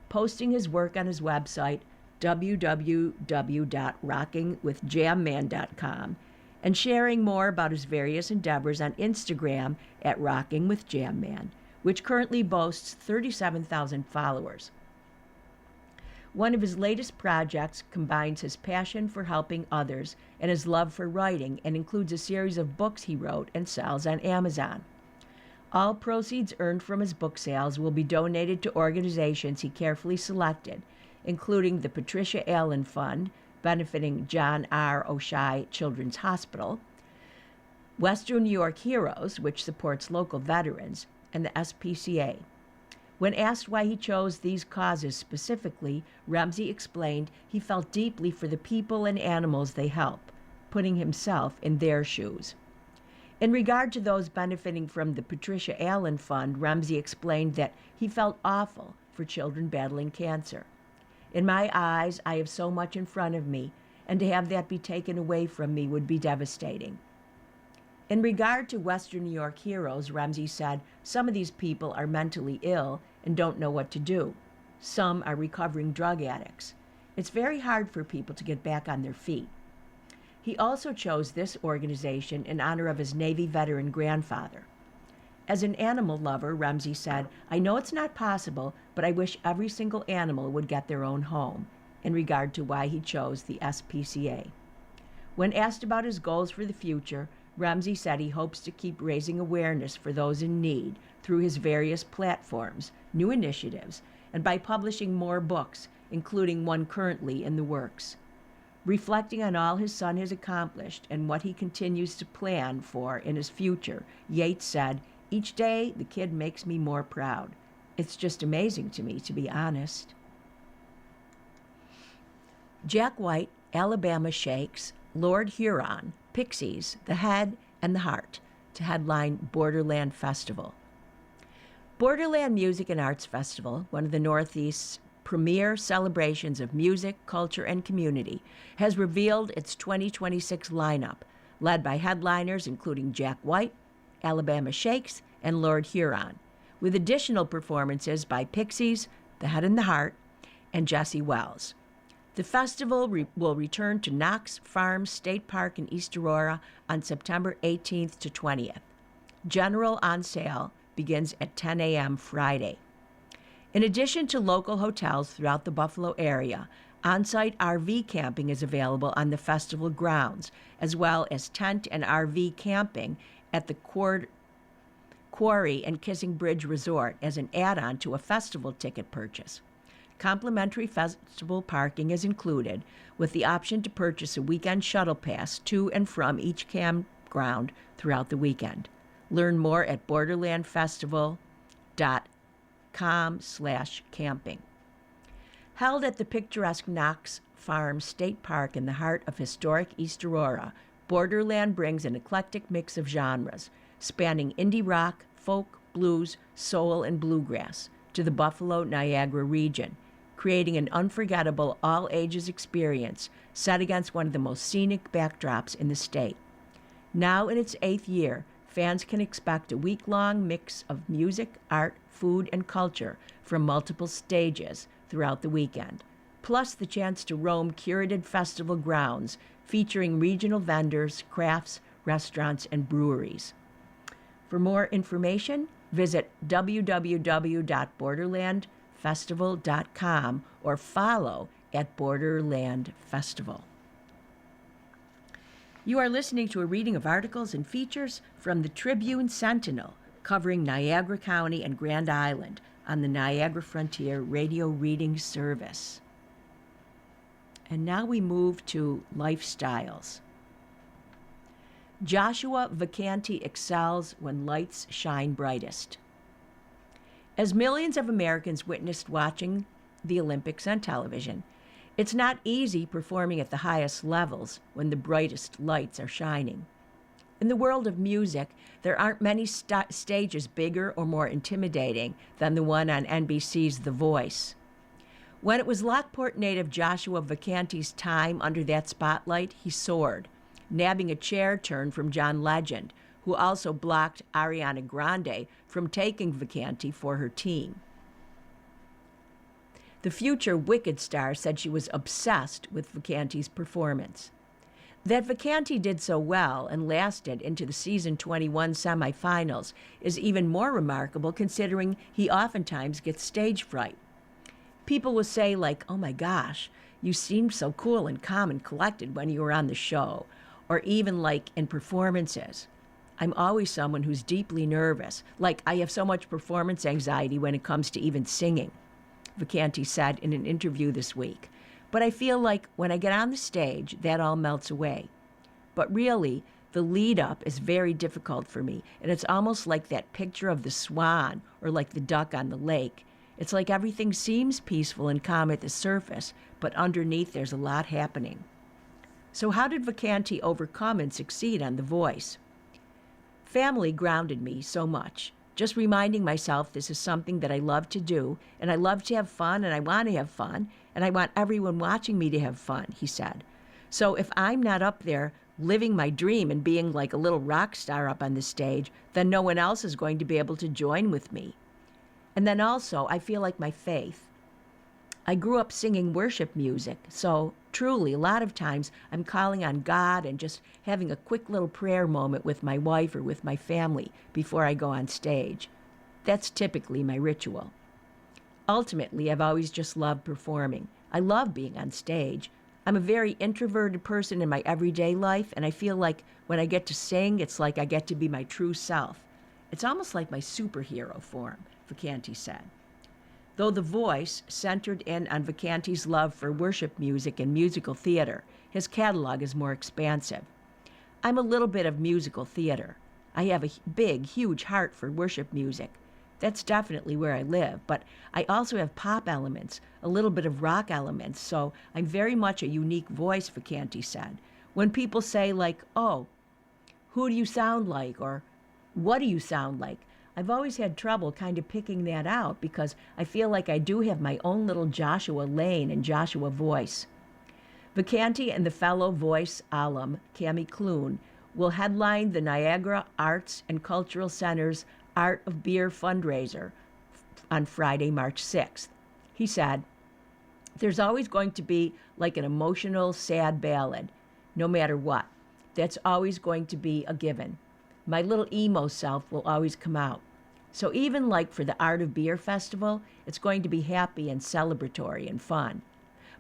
posting his work on his website, www.rockingwithjamman.com, and sharing more about his various endeavors on Instagram at rockingwithjamman, which currently boasts 37,000 followers. One of his latest projects combines his passion for helping others and his love for writing and includes a series of books he wrote and sells on Amazon. All proceeds earned from his book sales will be donated to organizations he carefully selected, including the Patricia Allen Fund, benefiting John R. Oshai Children's Hospital, Western New York Heroes, which supports local veterans, and the SPCA. When asked why he chose these causes specifically, Ramsey explained he felt deeply for the people and animals they help, putting himself in their shoes. In regard to those benefiting from the Patricia Allen Fund, Ramsey explained that he felt awful for children battling cancer. "In my eyes, I have so much in front of me, and to have that be taken away from me would be devastating." In regard to Western New York Heroes, Ramsey said, "Some of these people are mentally ill and don't know what to do. Some are recovering drug addicts. It's very hard for people to get back on their feet." He also chose this organization in honor of his Navy veteran grandfather. As an animal lover, Ramsey said, "I know it's not possible, but I wish every single animal would get their own home," in regard to why he chose the SPCA. When asked about his goals for the future, Ramsey said he hopes to keep raising awareness for those in need through his various platforms, new initiatives, and by publishing more books, including one currently in the works. Reflecting on all his son has accomplished and what he continues to plan for in his future, Yates said, "Each day the kid makes me more proud. It's just amazing to me, to be honest." Jack White, Alabama Shakes, Lord Huron, Pixies, The Head, and the Heart to headline Borderland Festival. Borderland Music and Arts Festival, one of the Northeast's premier celebrations of music, culture, and community, has revealed its 2026 lineup, led by headliners including Jack White, Alabama Shakes, and Lord Huron, with additional performances by Pixies, The Head and the Heart, and Jesse Wells. The festival will return to Knox Farms State Park in East Aurora on September 18th to 20th. General on sale begins at 10 a.m. Friday. In addition to local hotels throughout the Buffalo area, on-site RV camping is available on the festival grounds, as well as tent and RV camping at the Quarry and Kissing Bridge Resort as an add-on to a festival ticket purchase. Complimentary festival parking is included, with the option to purchase a weekend shuttle pass to and from each campground throughout the weekend. Learn more at borderlandfestival.com/camping. Held at the picturesque Knox Farm State Park in the heart of historic East Aurora, Borderland brings an eclectic mix of genres, spanning indie rock, folk, blues, soul, and bluegrass, to the Buffalo Niagara region, creating an unforgettable all-ages experience set against one of the most scenic backdrops in the state. Now in its 8th year, fans can expect a week-long mix of music, art, food, and culture from multiple stages throughout the weekend, plus the chance to roam curated festival grounds featuring regional vendors, crafts, restaurants, and breweries. For more information, visit www.borderlandfestival.com or follow at Borderland Festival. You are listening to a reading of articles and features from the Tribune Sentinel covering Niagara County and Grand Island on the Niagara Frontier Radio Reading Service. And now we move to lifestyles. Joshua Vacanti excels when lights shine brightest. As millions of Americans witnessed watching the Olympics on television, it's not easy performing at the highest levels when the brightest lights are shining. In the world of music, there aren't many stages bigger or more intimidating than the one on NBC's The Voice. When it was Lockport native Joshua Vacanti's time under that spotlight, he soared, nabbing a chair turn from John Legend, who also blocked Ariana Grande from taking Vacanti for her team. The future Wicked star said she was obsessed with Vacanti's performance. That Vacanti did so well and lasted into the season 21 semifinals is even more remarkable considering he oftentimes gets stage fright. People will say, like, "Oh my gosh, you seemed so cool and calm and collected when you were on the show," or even like in performances. I'm always someone who's deeply nervous, like I have so much performance anxiety when it comes to even singing, Vacanti said in an interview this week. But I feel like when I get on the stage, that all melts away. But really, the lead up is very difficult for me, and it's almost like that picture of the swan or like the duck on the lake. It's like everything seems peaceful and calm at the surface, but underneath there's a lot happening. So how did Vacanti overcome and succeed on The Voice? Family grounded me so much. Just reminding myself this is something that I love to do, and I love to have fun, and I want to have fun, and I want everyone watching me to have fun, he said. So if I'm not up there living my dream and being like a little rock star up on the stage, then no one else is going to be able to join with me. And then also, I feel like my faith. I grew up singing worship music, so truly, a lot of times I'm calling on God and just having a quick little prayer moment with my wife or with my family before I go on stage. That's typically my ritual. Ultimately, I've always just loved performing. I love being on stage. I'm a very introverted person in my everyday life, and I feel like when I get to sing, it's like I get to be my true self. It's almost like my superhero form, Vacanti said. Though The Voice centered in on Vacanti's love for worship music and musical theater, his catalog is more expansive. I'm a little bit of musical theater. I have a big, huge heart for worship music. That's definitely where I live, but I also have pop elements, a little bit of rock elements, so I'm very much a unique voice, Vacanti said. When people say like, "Oh, who do you sound like?" or "What do you sound like?" I've always had trouble kind of picking that out because I feel like I do have my own little Joshua lane and Joshua voice. Vacanti and the fellow voice alum, Cami Clune, will headline the Niagara Arts and Cultural Center's Art of Beer fundraiser on Friday, March 6th. He said, "There's always going to be like an emotional, sad ballad, no matter what. That's always going to be a given. My little emo self will always come out. So even like for the Art of Beer Festival, it's going to be happy and celebratory and fun.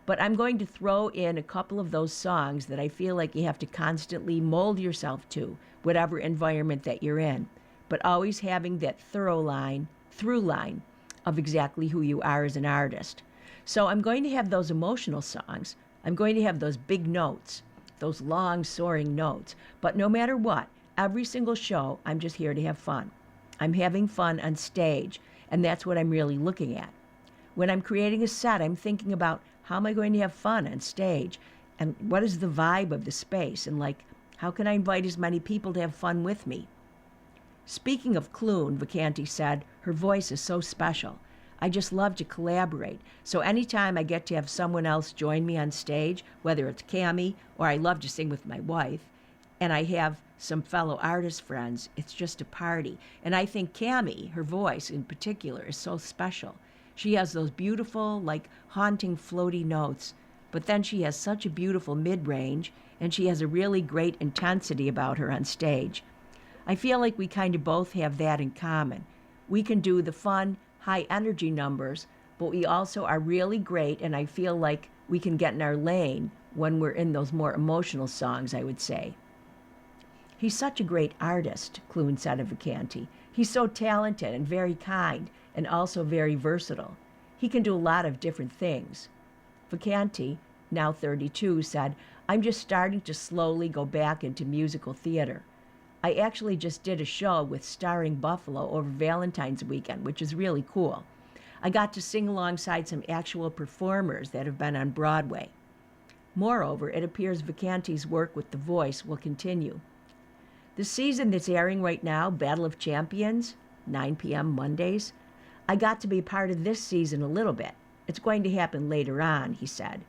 But I'm going to throw in a couple of those songs that I feel like you have to constantly mold yourself to, whatever environment that you're in, but always having that through line of exactly who you are as an artist. So I'm going to have those emotional songs. I'm going to have those big notes, those long soaring notes. But no matter what, every single show, I'm just here to have fun. I'm having fun on stage, and that's what I'm really looking at. When I'm creating a set, I'm thinking about how am I going to have fun on stage, and what is the vibe of the space, and like, how can I invite as many people to have fun with me? Speaking of Clune, Vacanti said, her voice is so special. I just love to collaborate, so anytime I get to have someone else join me on stage, whether it's Cami or I love to sing with my wife, and I have some fellow artist friends, it's just a party. And I think Cami, her voice in particular, is so special. She has those beautiful, like haunting, floaty notes, but then she has such a beautiful mid-range, and she has a really great intensity about her on stage. I feel like we kind of both have that in common. We can do the fun, high-energy numbers, but we also are really great, and I feel like we can get in our lane when we're in those more emotional songs, I would say. He's such a great artist, Clune said of Vacanti. He's so talented and very kind and also very versatile. He can do a lot of different things. Vacanti, now 32, said, I'm just starting to slowly go back into musical theater. I actually just did a show with Starring Buffalo over Valentine's weekend, which is really cool. I got to sing alongside some actual performers that have been on Broadway. Moreover, it appears Vacanti's work with The Voice will continue. The season that's airing right now, Battle of Champions, 9 p.m. Mondays, I got to be part of this season a little bit. It's going to happen later on, he said.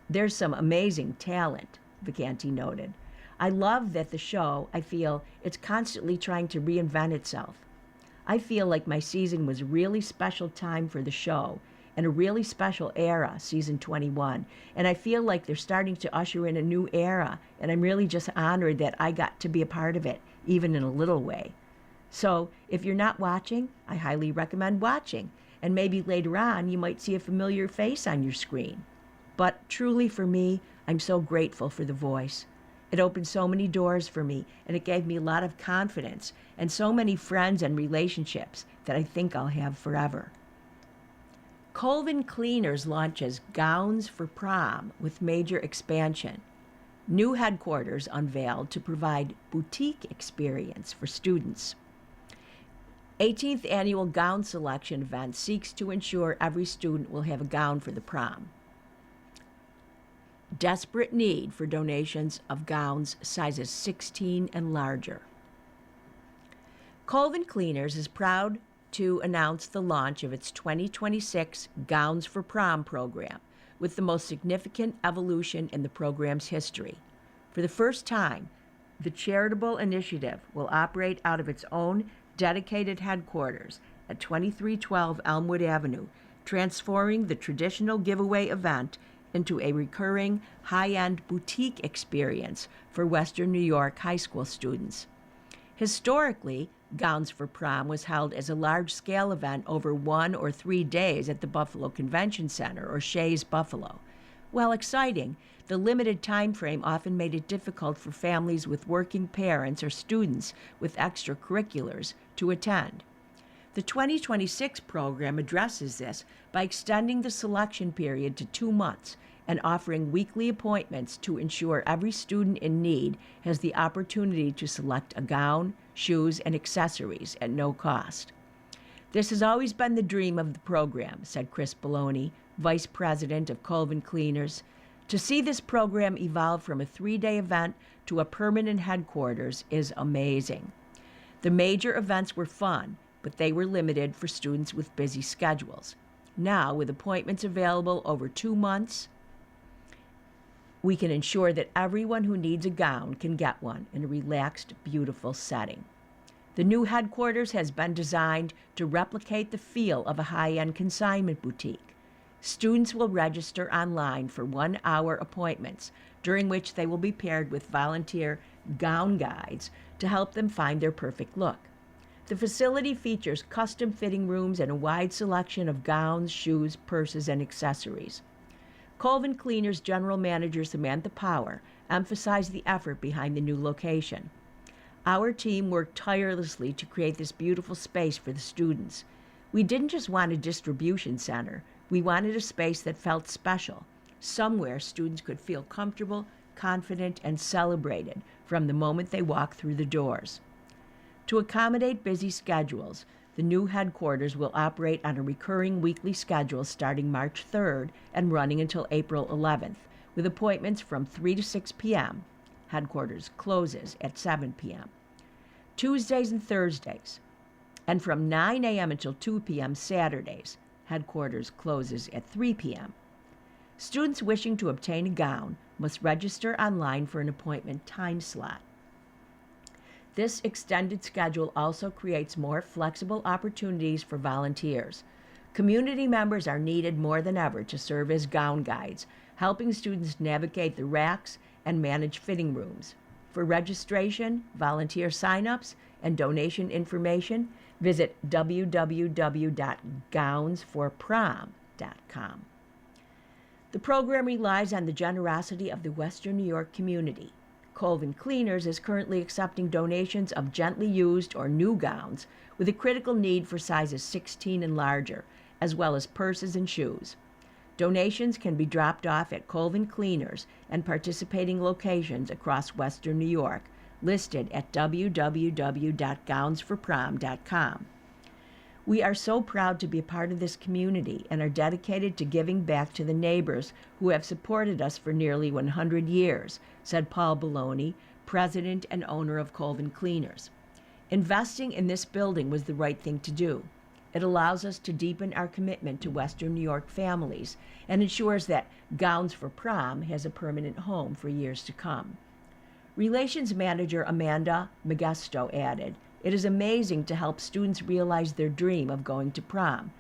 There's some amazing talent, Vacanti noted. I love that the show, I feel, it's constantly trying to reinvent itself. I feel like my season was a really special time for the show and a really special era, season 21. And I feel like they're starting to usher in a new era, and I'm really just honored that I got to be a part of it, even in a little way. So if you're not watching, I highly recommend watching. And maybe later on, you might see a familiar face on your screen. But truly for me, I'm so grateful for The Voice. It opened so many doors for me, and it gave me a lot of confidence and so many friends and relationships that I think I'll have forever. Colvin Cleaners launches Gowns for Prom with major expansion. New headquarters unveiled to provide boutique experience for students. 18th annual gown selection event seeks to ensure every student will have a gown for the prom. Desperate need for donations of gowns sizes 16 and larger. Colvin Cleaners is proud to announce the launch of its 2026 Gowns for Prom program, with the most significant evolution in the program's history. For the first time, the charitable initiative will operate out of its own dedicated headquarters at 2312 Elmwood Avenue, transforming the traditional giveaway event into a recurring high-end boutique experience for Western New York high school students. Historically, Gowns for Prom was held as a large-scale event over 1 or 3 days at the Buffalo Convention Center, or Shea's Buffalo. While exciting, the limited time frame often made it difficult for families with working parents or students with extracurriculars to attend. The 2026 program addresses this by extending the selection period to 2 months and offering weekly appointments to ensure every student in need has the opportunity to select a gown, shoes, and accessories at no cost. This has always been the dream of the program, said Chris Bologna, Vice President of Colvin Cleaners. To see this program evolve from a 3-day event to a permanent headquarters is amazing. The major events were fun, but they were limited for students with busy schedules. Now, with appointments available over 2 months, we can ensure that everyone who needs a gown can get one in a relaxed, beautiful setting. The new headquarters has been designed to replicate the feel of a high-end consignment boutique. Students will register online for 1-hour appointments, during which they will be paired with volunteer gown guides to help them find their perfect look. The facility features custom fitting rooms and a wide selection of gowns, shoes, purses, and accessories. Colvin Cleaners General Manager Samantha Power emphasized the effort behind the new location. Our team worked tirelessly to create this beautiful space for the students. We didn't just want a distribution center. We wanted a space that felt special, somewhere students could feel comfortable, confident, and celebrated from the moment they walk through the doors. To accommodate busy schedules, the new headquarters will operate on a recurring weekly schedule starting March 3rd and running until April 11th, with appointments from 3 to 6 p.m. Headquarters closes at 7 p.m. Tuesdays and Thursdays, and from 9 a.m. until 2 p.m. Saturdays. Headquarters closes at 3 p.m. Students wishing to obtain a gown must register online for an appointment time slot. This extended schedule also creates more flexible opportunities for volunteers. Community members are needed more than ever to serve as gown guides, helping students navigate the racks and manage fitting rooms. For registration, volunteer sign-ups, and donation information, visit www.gownsforprom.com. The program relies on the generosity of the Western New York community. Colvin Cleaners is currently accepting donations of gently used or new gowns with a critical need for sizes 16 and larger, as well as purses and shoes. Donations can be dropped off at Colvin Cleaners and participating locations across Western New York listed at www.gownsforprom.com. We are so proud to be a part of this community and are dedicated to giving back to the neighbors who have supported us for nearly 100 years, said Paul Baloney, president and owner of Colvin Cleaners. Investing in this building was the right thing to do. It allows us to deepen our commitment to Western New York families and ensures that Gowns for Prom has a permanent home for years to come. Relations Manager Amanda Modesto added, "It is amazing to help students realize their dream of going to prom.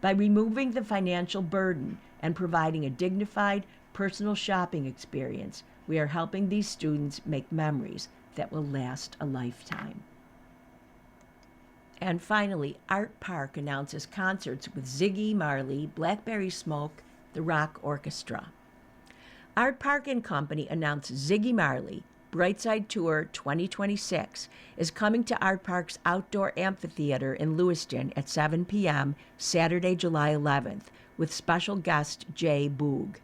By removing the financial burden and providing a dignified, personal shopping experience, we are helping these students make memories that will last a lifetime." And finally, Art Park announces concerts with Ziggy Marley, Blackberry Smoke, the Rock Orchestra. Art Park and Company announced Ziggy Marley, Brightside Tour 2026, is coming to Art Park's outdoor amphitheater in Lewiston at 7 p.m. Saturday, July 11th, with special guest Jay Boog.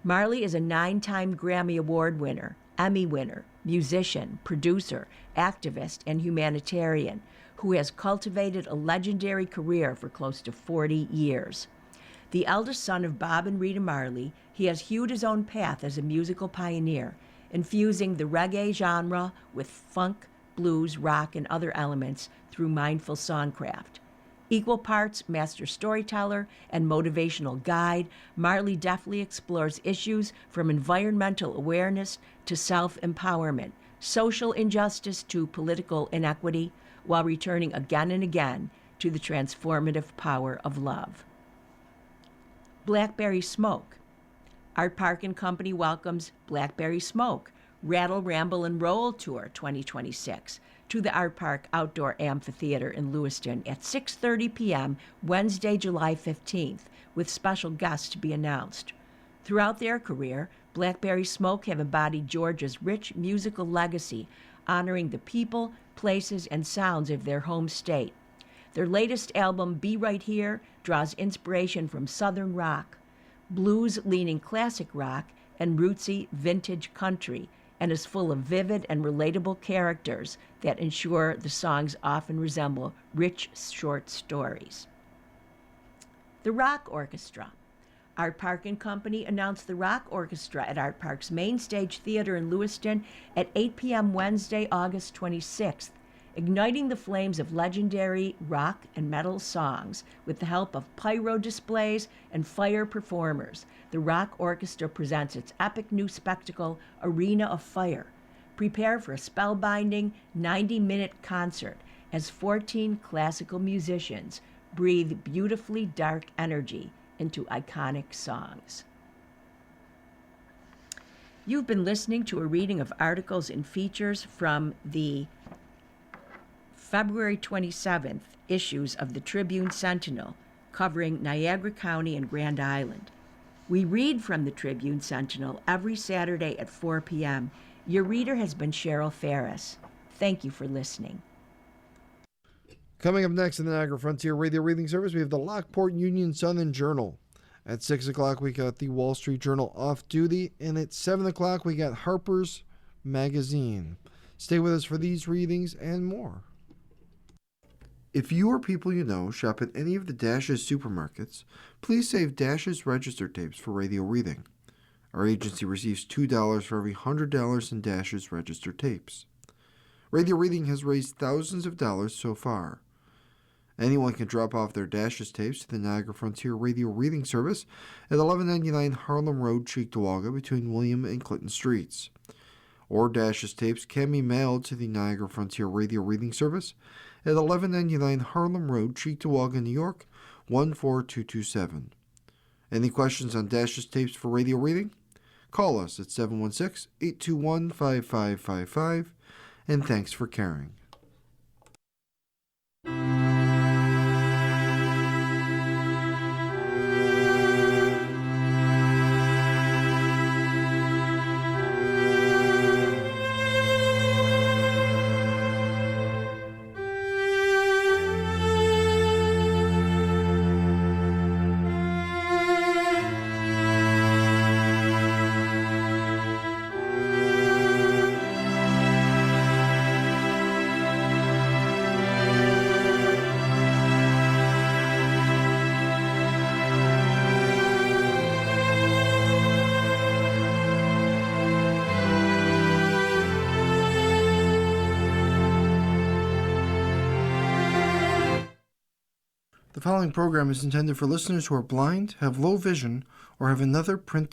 Marley is a 9-time Grammy Award winner, Emmy winner, musician, producer, activist, and humanitarian, who has cultivated a legendary career for close to 40 years. The eldest son of Bob and Rita Marley, he has hewed his own path as a musical pioneer, infusing the reggae genre with funk, blues, rock, and other elements through mindful songcraft. Equal parts master storyteller and motivational guide, Marley deftly explores issues from environmental awareness to self-empowerment, social injustice to political inequity, while returning again and again to the transformative power of love. Blackberry Smoke. Art Park and Company welcomes Blackberry Smoke, Rattle, Ramble, and Roll Tour 2026 to the Art Park Outdoor Amphitheater in Lewiston at 6:30 p.m. Wednesday, July 15th, with special guests to be announced. Throughout their career, Blackberry Smoke have embodied Georgia's rich musical legacy, honoring the people, places, and sounds of their home state. Their latest album, Be Right Here, draws inspiration from Southern rock, blues-leaning classic rock, and rootsy vintage country, and is full of vivid and relatable characters that ensure the songs often resemble rich short stories. The Rock Orchestra. Art Park and Company announced the Rock Orchestra at Art Park's Main Stage Theater in Lewiston at 8 p.m. Wednesday, August 26th, igniting the flames of legendary rock and metal songs with the help of pyro displays and fire performers. The Rock Orchestra presents its epic new spectacle, Arena of Fire. Prepare for a spellbinding 90-minute concert as 14 classical musicians breathe beautifully dark energy into iconic songs. You've been listening to a reading of articles and features from the February 27th issues of the Tribune Sentinel, covering Niagara County and Grand Island. We read from the Tribune Sentinel every Saturday at 4 p.m. Your reader has been Cheryl Ferris. Thank you for listening. Coming up next in the Niagara Frontier Radio Reading Service, we have the Lockport Union Sun and Journal. At 6 o'clock, we got the Wall Street Journal Off Duty. And at 7 o'clock, we got Harper's Magazine. Stay with us for these readings and more. If you or people you know shop at any of the Dash's supermarkets, please save Dash's register tapes for radio reading. Our agency receives $2 for every $100 in Dash's register tapes. Radio reading has raised thousands of dollars so far. Anyone can drop off their Dash's tapes to the Niagara Frontier Radio Reading Service at 1199 Harlem Road, Cheektowaga, between William and Clinton Streets. Or Dash's tapes can be mailed to the Niagara Frontier Radio Reading Service at 1199 Harlem Road, Cheektowaga, New York, 14227. Any questions on Dash's tapes for radio reading? Call us at 716-821-5555, and thanks for caring. following program is intended for listeners who are blind, have low vision, or have another print